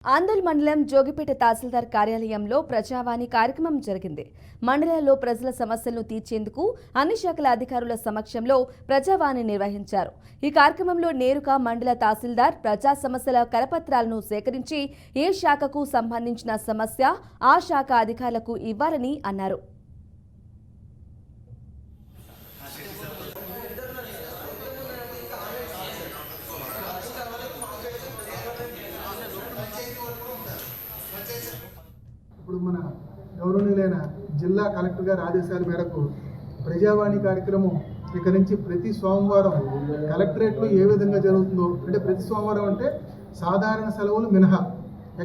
ఆందోళ్ మండలం జోగిపేట తహసీల్దార్ కార్యాలయంలో ప్రజావాణి కార్యక్రమం జరిగింది. మండలంలో ప్రజల సమస్యలను తీర్చేందుకు అన్ని శాఖల అధికారుల సమక్షంలో ప్రజావాణి నిర్వహించారు. ఈ కార్యక్రమంలో నేరుగా మండల తహసీల్దార్ ప్రజా సమస్యల కరపత్రాలను సేకరించి ఏ శాఖకు సంబంధించిన సమస్య ఆ శాఖ అధికారులకు ఇవ్వాలని అన్నారు. ఇప్పుడు మన గౌరవనీయులైన జిల్లా కలెక్టర్ గారి ఆదేశాల మేరకు ప్రజావాణి కార్యక్రమం ఇక నుంచి ప్రతి సోమవారం కలెక్టరేట్లో ఏ విధంగా జరుగుతుందో, అంటే ప్రతి సోమవారం అంటే సాధారణ సెలవులు మినహా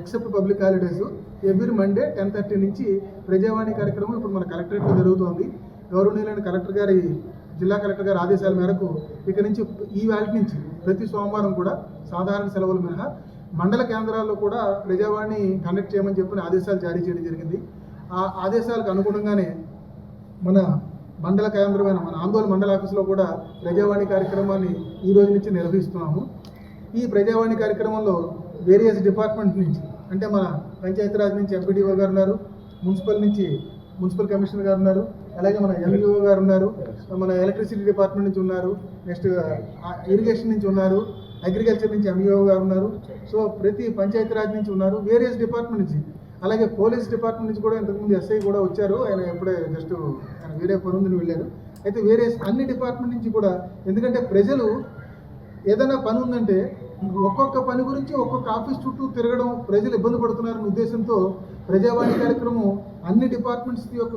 except public holidays every Monday 10:30 నుంచి ప్రజావాణి కార్యక్రమం ఇప్పుడు మన కలెక్టరేట్లో జరుగుతోంది. గౌరవనీయులైన జిల్లా కలెక్టర్ గారి ఆదేశాల మేరకు ఇక నుంచి ఈ వేళ నుంచి ప్రతి సోమవారం కూడా సాధారణ సెలవులు మినహా మండల కేంద్రాల్లో కూడా ప్రజావాణి కండక్ట్ చేయమని చెప్పిన ఆదేశాలు జారీ చేయడం జరిగింది. ఆ ఆదేశాలకు అనుగుణంగానే మన మండల కేంద్రమైన మన ఆందోళన మండల ఆఫీసులో కూడా ప్రజావాణి కార్యక్రమాన్ని ఈ రోజు నుంచి నిర్వహిస్తున్నాము. ఈ ప్రజావాణి కార్యక్రమంలో వేరియస్ డిపార్ట్మెంట్ నుంచి, అంటే మన పంచాయతీరాజ్ నుంచి ఎంపీడీఓ గారు ఉన్నారు, మున్సిపల్ నుంచి మున్సిపల్ కమిషనర్ గారు ఉన్నారు, అలాగే మన ఎంఈఓ గారు ఉన్నారు, మన ఎలక్ట్రిసిటీ డిపార్ట్మెంట్ నుంచి ఉన్నారు, నెక్స్ట్ ఇరిగేషన్ నుంచి ఉన్నారు, అగ్రికల్చర్ నుంచి ఎంఈఓ గారు ఉన్నారు. సో ప్రతి పంచాయతీరాజ్ నుంచి ఉన్నారు, వేరియస్ డిపార్ట్మెంట్ నుంచి, అలాగే పోలీస్ డిపార్ట్మెంట్ నుంచి కూడా ఇంతకుముందు ఎస్ఐ కూడా వచ్చారు. ఆయన ఎప్పుడే జస్ట్ ఆయన వేరే పనుందని వెళ్ళారు. అయితే వేరియస్ అన్ని డిపార్ట్మెంట్ నుంచి కూడా, ఎందుకంటే ప్రజలు ఏదైనా పని ఉందంటే ఒక్కొక్క పని గురించి ఒక్కొక్క ఆఫీస్ చుట్టూ తిరగడం ప్రజలు ఇబ్బంది పడుతున్నారనే ఉద్దేశంతో ప్రజావాణి కార్యక్రమం అన్ని డిపార్ట్మెంట్స్ యొక్క